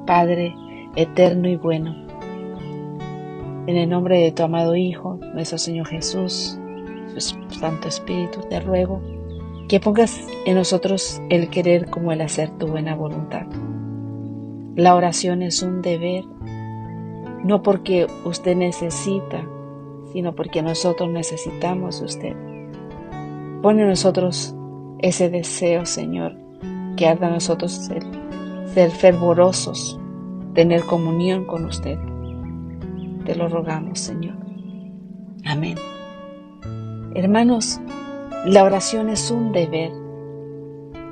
Padre eterno y bueno. En el nombre de tu amado Hijo, nuestro Señor Jesús, su Santo Espíritu, te ruego que pongas en nosotros el querer como el hacer tu buena voluntad. La oración es un deber, no porque usted necesita, sino porque nosotros necesitamos de usted. Pone en nosotros ese deseo, Señor, que arda en nosotros el ser fervorosos, tener comunión con usted. Te lo rogamos, Señor. Amén. Hermanos, la oración es un deber,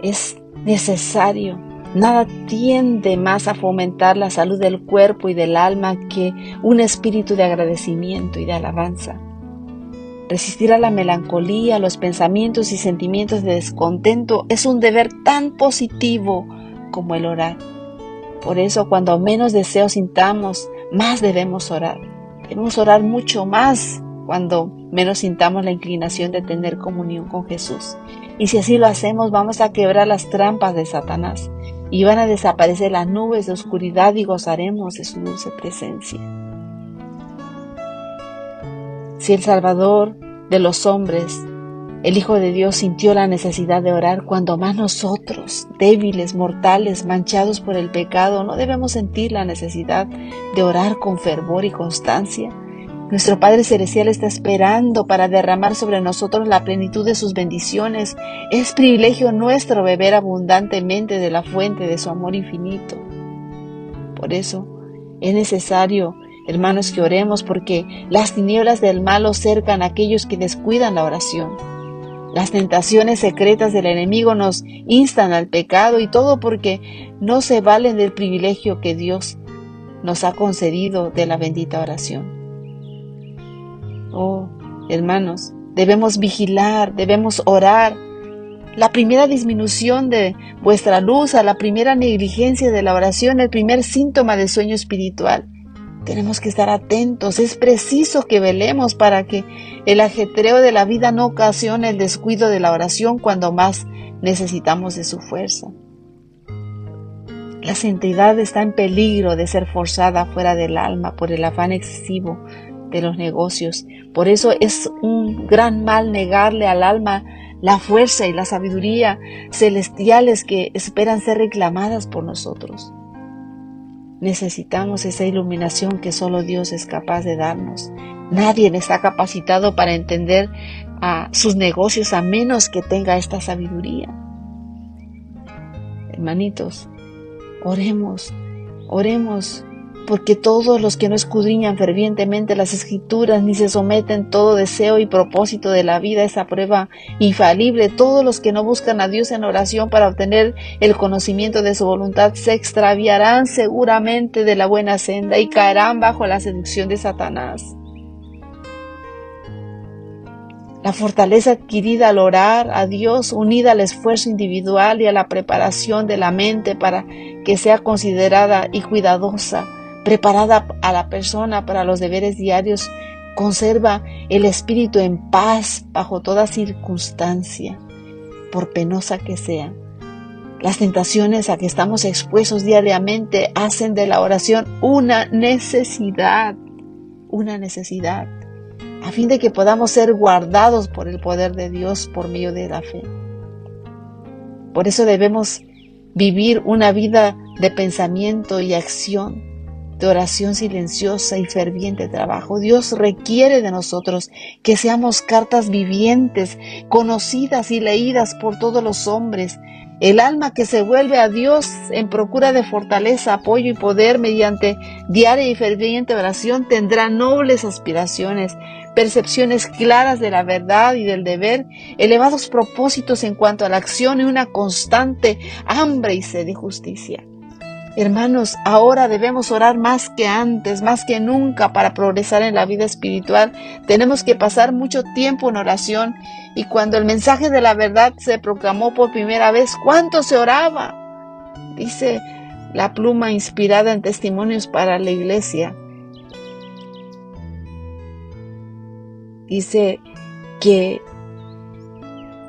es necesario. Nada tiende más a fomentar la salud del cuerpo y del alma que un espíritu de agradecimiento y de alabanza. Resistir a la melancolía, los pensamientos y sentimientos de descontento es un deber tan positivo como el orar. Por eso, cuando menos deseo sintamos, más debemos orar. Debemos orar mucho más cuando menos sintamos la inclinación de tener comunión con Jesús. Y si así lo hacemos, vamos a quebrar las trampas de Satanás y van a desaparecer las nubes de oscuridad y gozaremos de su dulce presencia. Si el Salvador de los hombres, el Hijo de Dios, sintió la necesidad de orar, cuando más nosotros, débiles, mortales, manchados por el pecado, no debemos sentir la necesidad de orar con fervor y constancia. Nuestro Padre Celestial está esperando para derramar sobre nosotros la plenitud de sus bendiciones. Es privilegio nuestro beber abundantemente de la fuente de su amor infinito. Por eso es necesario, hermanos, que oremos, porque las tinieblas del mal cercan a aquellos que descuidan la oración. Las tentaciones secretas del enemigo nos instan al pecado, y todo porque no se valen del privilegio que Dios nos ha concedido de la bendita oración. Oh, hermanos, debemos vigilar, debemos orar. La primera disminución de vuestra luz, a la primera negligencia de la oración, el primer síntoma de sueño espiritual. Tenemos que estar atentos. Es preciso que velemos para que el ajetreo de la vida no ocasione el descuido de la oración cuando más necesitamos de su fuerza. La santidad está en peligro de ser forzada fuera del alma por el afán excesivo de los negocios. Por eso es un gran mal negarle al alma la fuerza y la sabiduría celestiales que esperan ser reclamadas por nosotros. Necesitamos esa iluminación que solo Dios es capaz de darnos. Nadie está capacitado para entender sus negocios a menos que tenga esta sabiduría. Hermanitos, oremos, porque todos los que no escudriñan fervientemente las Escrituras, ni se someten todo deseo y propósito de la vida a esa prueba infalible, todos los que no buscan a Dios en oración para obtener el conocimiento de su voluntad, se extraviarán seguramente de la buena senda y caerán bajo la seducción de Satanás. La fortaleza adquirida al orar a Dios, unida al esfuerzo individual y a la preparación de la mente para que sea considerada y cuidadosa, preparada a la persona para los deberes diarios, conserva el espíritu en paz bajo toda circunstancia, por penosa que sea. Las tentaciones a que estamos expuestos diariamente hacen de la oración una necesidad, a fin de que podamos ser guardados por el poder de Dios por medio de la fe. Por eso debemos vivir una vida de pensamiento y acción, de oración silenciosa y ferviente trabajo. Dios requiere de nosotros que seamos cartas vivientes, conocidas y leídas por todos los hombres. El alma que se vuelve a Dios en procura de fortaleza, apoyo y poder mediante diaria y ferviente oración tendrá nobles aspiraciones, percepciones claras de la verdad y del deber, elevados propósitos en cuanto a la acción y una constante hambre y sed de justicia. Hermanos, ahora debemos orar más que antes, más que nunca para progresar en la vida espiritual. Tenemos que pasar mucho tiempo en oración, y cuando el mensaje de la verdad se proclamó por primera vez, ¿cuánto se oraba? Dice la pluma inspirada en Testimonios para la Iglesia. Dice que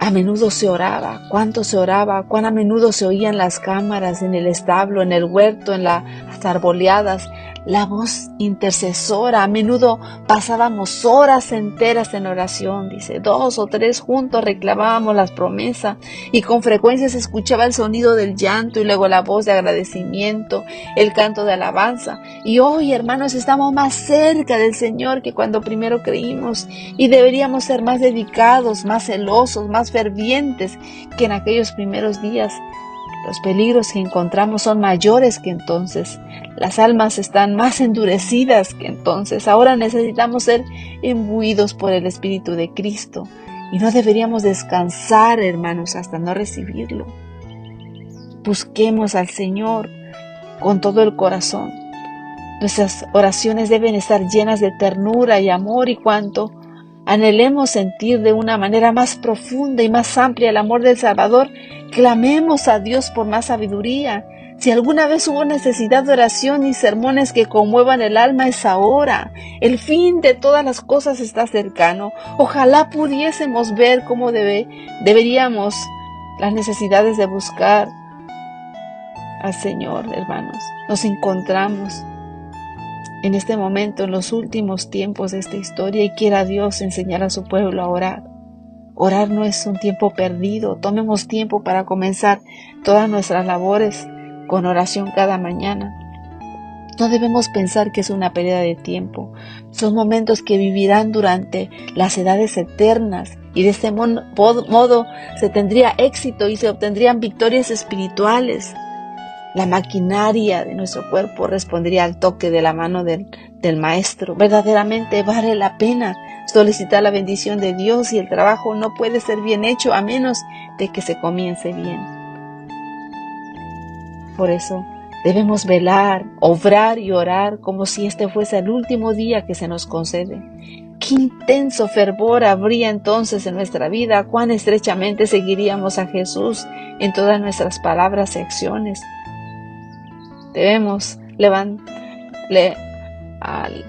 A menudo se oraba. ¿Cuánto se oraba? ¿Cuán a menudo se oían las cámaras, en el establo, en el huerto, en las arboleadas? La voz intercesora. A menudo pasábamos horas enteras en oración. Dice, 2 o 3 juntos reclamábamos las promesas y con frecuencia se escuchaba el sonido del llanto y luego la voz de agradecimiento, el canto de alabanza. Y hoy, hermanos, estamos más cerca del Señor que cuando primero creímos y deberíamos ser más dedicados, más celosos, más fervientes que en aquellos primeros días. Los peligros que encontramos son mayores que entonces. Las almas están más endurecidas que entonces. Ahora necesitamos ser imbuidos por el Espíritu de Cristo. Y no deberíamos descansar, hermanos, hasta no recibirlo. Busquemos al Señor con todo el corazón. Nuestras oraciones deben estar llenas de ternura y amor, y cuanto anhelemos sentir de una manera más profunda y más amplia el amor del Salvador, clamemos a Dios por más sabiduría. Si alguna vez hubo necesidad de oración y sermones que conmuevan el alma, es ahora. El fin de todas las cosas está cercano. Ojalá pudiésemos ver cómo deberíamos las necesidades de buscar al Señor, hermanos. Nos encontramos en este momento, en los últimos tiempos de esta historia, y quiera Dios enseñar a su pueblo a orar. Orar no es un tiempo perdido. Tomemos tiempo para comenzar todas nuestras labores con oración cada mañana. No debemos pensar que es una pérdida de tiempo. Son momentos que vivirán durante las edades eternas, y de este modo se tendría éxito y se obtendrían victorias espirituales. La maquinaria de nuestro cuerpo respondería al toque de la mano del Maestro. Verdaderamente vale la pena solicitar la bendición de Dios, y el trabajo no puede ser bien hecho a menos de que se comience bien. Por eso debemos velar, obrar y orar como si este fuese el último día que se nos concede. Qué intenso fervor habría entonces en nuestra vida, cuán estrechamente seguiríamos a Jesús en todas nuestras palabras y acciones. Debemos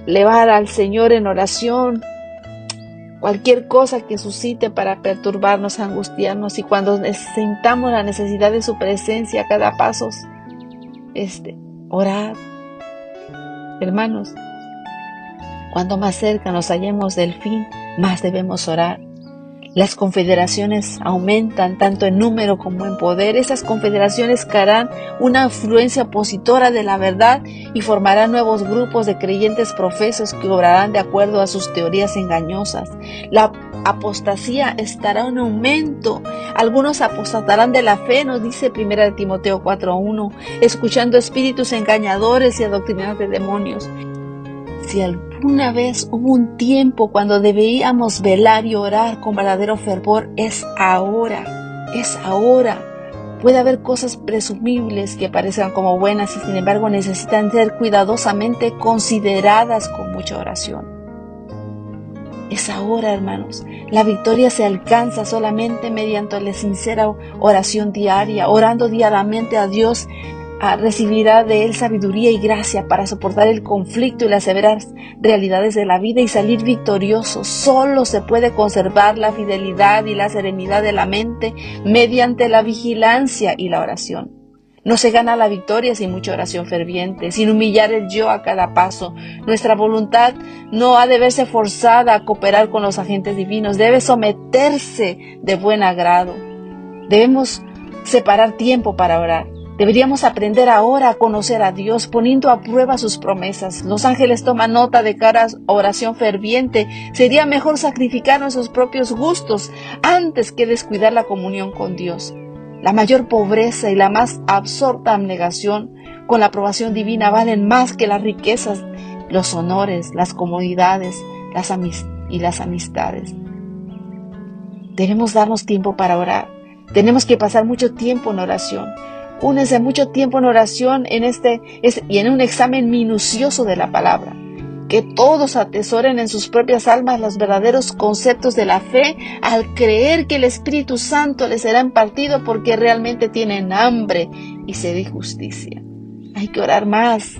elevar al Señor en oración cualquier cosa que suscite para perturbarnos, angustiarnos, y cuando sintamos la necesidad de su presencia a cada paso, orar. Hermanos, cuando más cerca nos hallemos del fin, más debemos orar. Las confederaciones aumentan tanto en número como en poder. Esas confederaciones crearán una influencia opositora de la verdad y formarán nuevos grupos de creyentes profesos que obrarán de acuerdo a sus teorías engañosas. La apostasía estará en aumento. Algunos apostatarán de la fe, nos dice 1 Timoteo 4:1, escuchando espíritus engañadores y adoctrinados de demonios. Si alguna vez hubo un tiempo cuando debíamos velar y orar con verdadero fervor, es ahora, es ahora. Puede haber cosas presumibles que parezcan como buenas y sin embargo necesitan ser cuidadosamente consideradas con mucha oración. Es ahora, hermanos. La victoria se alcanza solamente mediante la sincera oración diaria, orando diariamente a Dios. Recibirá de Él sabiduría y gracia para soportar el conflicto y las severas realidades de la vida y salir victorioso. Solo se puede conservar la fidelidad y la serenidad de la mente mediante la vigilancia y la oración. No se gana la victoria sin mucha oración ferviente, sin humillar el yo a cada paso. Nuestra voluntad no ha de verse forzada a cooperar con los agentes divinos, debe someterse de buen agrado. Debemos separar tiempo para orar. Deberíamos aprender ahora a conocer a Dios, poniendo a prueba sus promesas. Los ángeles toman nota de cara a oración ferviente. Sería mejor sacrificar nuestros propios gustos antes que descuidar la comunión con Dios. La mayor pobreza y la más absorta abnegación con la aprobación divina valen más que las riquezas, los honores, las comodidades y las amistades. Debemos darnos tiempo para orar. Tenemos que pasar mucho tiempo en oración. Únese mucho tiempo en oración y en un examen minucioso de la palabra. Que todos atesoren en sus propias almas los verdaderos conceptos de la fe al creer que el Espíritu Santo les será impartido porque realmente tienen hambre y sed de justicia. Hay que orar más,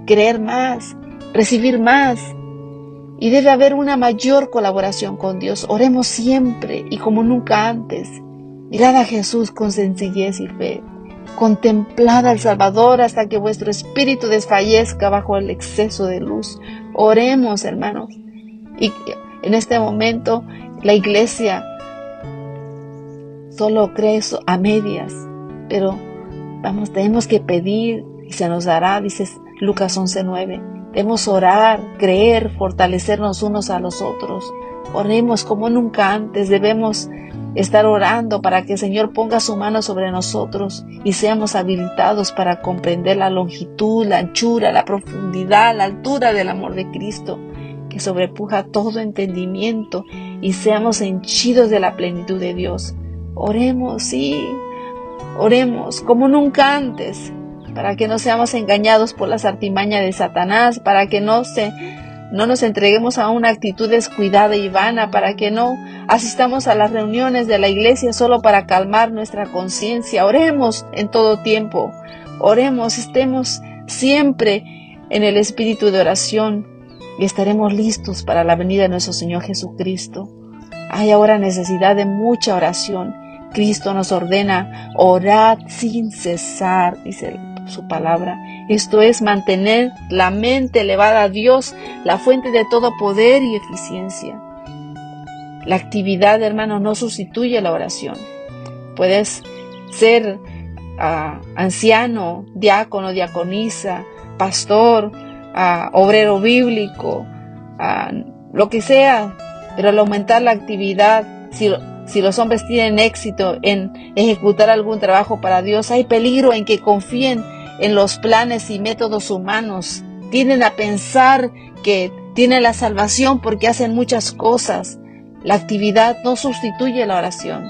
creer más, recibir más. y debe haber una mayor colaboración con Dios. Oremos siempre y como nunca antes. Mirad a Jesús con sencillez y fe. Contemplad al Salvador hasta que vuestro espíritu desfallezca bajo el exceso de luz. Oremos, hermanos. Y en este momento la iglesia solo cree a medias, pero tenemos que pedir y se nos dará, dice Lucas 11:9. Debemos orar, creer, fortalecernos unos a los otros. Oremos como nunca antes. Debemos estar orando para que el Señor ponga su mano sobre nosotros y seamos habilitados para comprender la longitud, la anchura, la profundidad, la altura del amor de Cristo, que sobrepuja todo entendimiento, y seamos henchidos de la plenitud de Dios. Oremos, sí, oremos como nunca antes, para que no seamos engañados por las artimañas de Satanás, para que no nos entreguemos a una actitud descuidada y vana, para que no asistamos a las reuniones de la iglesia solo para calmar nuestra conciencia. Oremos en todo tiempo, oremos, estemos siempre en el espíritu de oración y estaremos listos para la venida de nuestro Señor Jesucristo. Hay ahora necesidad de mucha oración. Cristo nos ordena: orad sin cesar, dice su palabra. Esto es mantener la mente elevada a Dios, la fuente de todo poder y eficiencia. La actividad, hermano, no sustituye la oración. Puedes ser anciano, diácono, diaconisa, pastor, obrero bíblico, lo que sea, pero al aumentar la actividad, si los hombres tienen éxito en ejecutar algún trabajo para Dios, hay peligro en que confíen en los planes y métodos humanos. Tienden a pensar que tienen la salvación porque hacen muchas cosas. La actividad no sustituye la oración.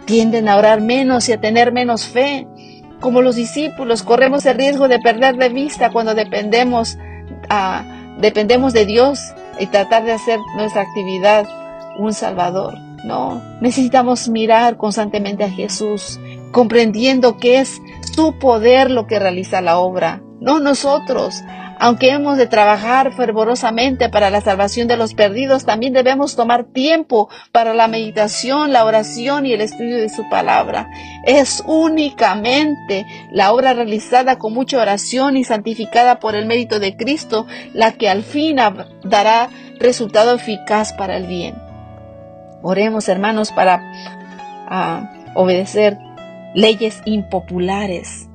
Tienden a orar menos y a tener menos fe. Como los discípulos, corremos el riesgo de perder de vista cuando dependemos de Dios y tratar de hacer nuestra actividad un salvador. No, necesitamos mirar constantemente a Jesús, comprendiendo que es su poder lo que realiza la obra, no nosotros. Aunque hemos de trabajar fervorosamente para la salvación de los perdidos, también debemos tomar tiempo para la meditación, la oración y el estudio de su palabra. Es únicamente la obra realizada con mucha oración y santificada por el mérito de Cristo la que al fin dará resultado eficaz para el bien. Oremos, hermanos, para obedecer leyes impopulares.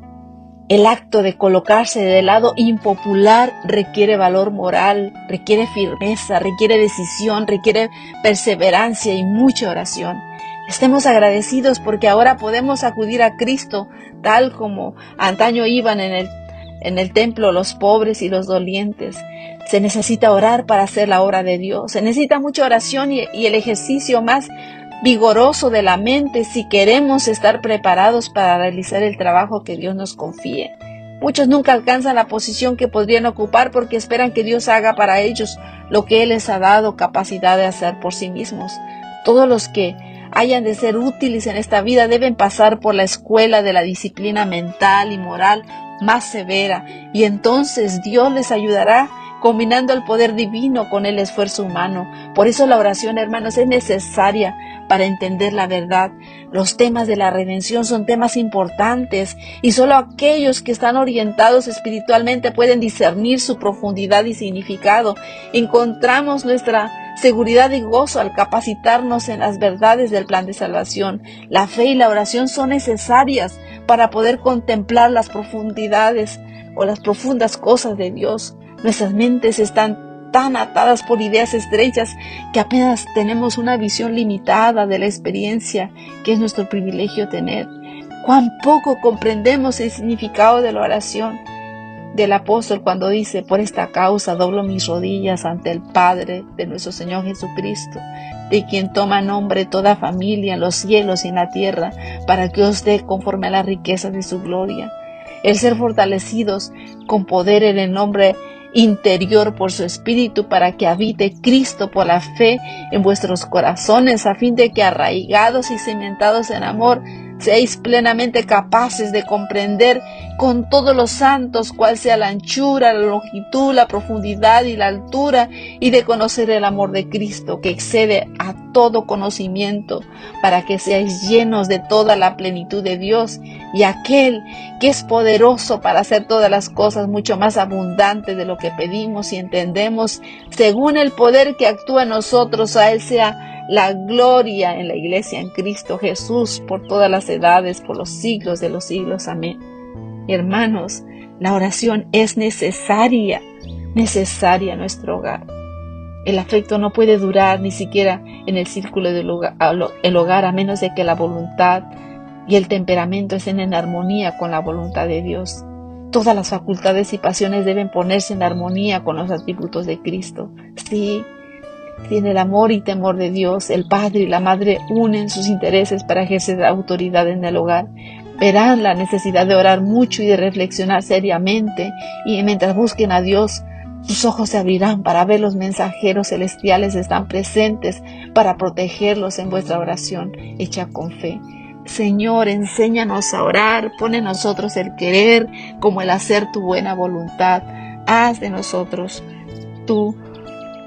El acto de colocarse del lado impopular requiere valor moral, requiere firmeza, requiere decisión, requiere perseverancia y mucha oración. Estemos agradecidos porque ahora podemos acudir a Cristo tal como antaño iban en el templo los pobres y los dolientes. Se necesita orar para hacer la obra de Dios. Se necesita mucha oración y el ejercicio más vigoroso de la mente si queremos estar preparados para realizar el trabajo que Dios nos confíe. Muchos nunca alcanzan la posición que podrían ocupar porque esperan que Dios haga para ellos lo que Él les ha dado capacidad de hacer por sí mismos. Todos los que hayan de ser útiles en esta vida deben pasar por la escuela de la disciplina mental y moral más severa, y entonces Dios les ayudará combinando el poder divino con el esfuerzo humano. Por eso la oración, hermanos, es necesaria para entender la verdad. Los temas de la redención son temas importantes y solo aquellos que están orientados espiritualmente pueden discernir su profundidad y significado. Encontramos nuestra seguridad y gozo al capacitarnos en las verdades del plan de salvación. La fe y la oración son necesarias para poder contemplar las profundidades o las profundas cosas de Dios. Nuestras mentes están tan atadas por ideas estrechas que apenas tenemos una visión limitada de la experiencia que es nuestro privilegio tener. Cuán poco comprendemos el significado de la oración del apóstol cuando dice: por esta causa doblo mis rodillas ante el Padre de nuestro Señor Jesucristo, de quien toma nombre toda familia en los cielos y en la tierra, para que os dé conforme a las riquezas de su gloria. El ser fortalecidos con poder en el nombre interior por su Espíritu, para que habite Cristo por la fe en vuestros corazones, a fin de que, arraigados y cimentados en amor, seáis plenamente capaces de comprender con todos los santos cuál sea la anchura, la longitud, la profundidad y la altura, y de conocer el amor de Cristo que excede a todo conocimiento, para que seáis llenos de toda la plenitud de Dios, y aquel que es poderoso para hacer todas las cosas mucho más abundantes de lo que pedimos y entendemos, según el poder que actúa en nosotros, a Él sea la gloria en la iglesia en Cristo Jesús por todas las edades, por los siglos de los siglos. Amén. Hermanos, la oración es necesaria en nuestro hogar. El afecto no puede durar ni siquiera en el círculo del hogar, a menos de que la voluntad y el temperamento estén en armonía con la voluntad de Dios. Todas las facultades y pasiones deben ponerse en armonía con los atributos de Cristo. Sí, si en el amor y temor de Dios, el padre y la madre unen sus intereses para ejercer autoridad en el hogar, verán la necesidad de orar mucho y de reflexionar seriamente, y mientras busquen a Dios, sus ojos se abrirán para ver los mensajeros celestiales están presentes para protegerlos en vuestra oración hecha con fe. Señor, enséñanos a orar, pon en nosotros el querer como el hacer tu buena voluntad. Haz de nosotros tu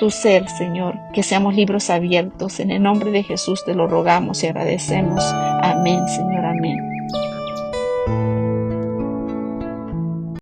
ser, Señor, que seamos libros abiertos. En el nombre de Jesús te lo rogamos y agradecemos. Amén, Señor, amén.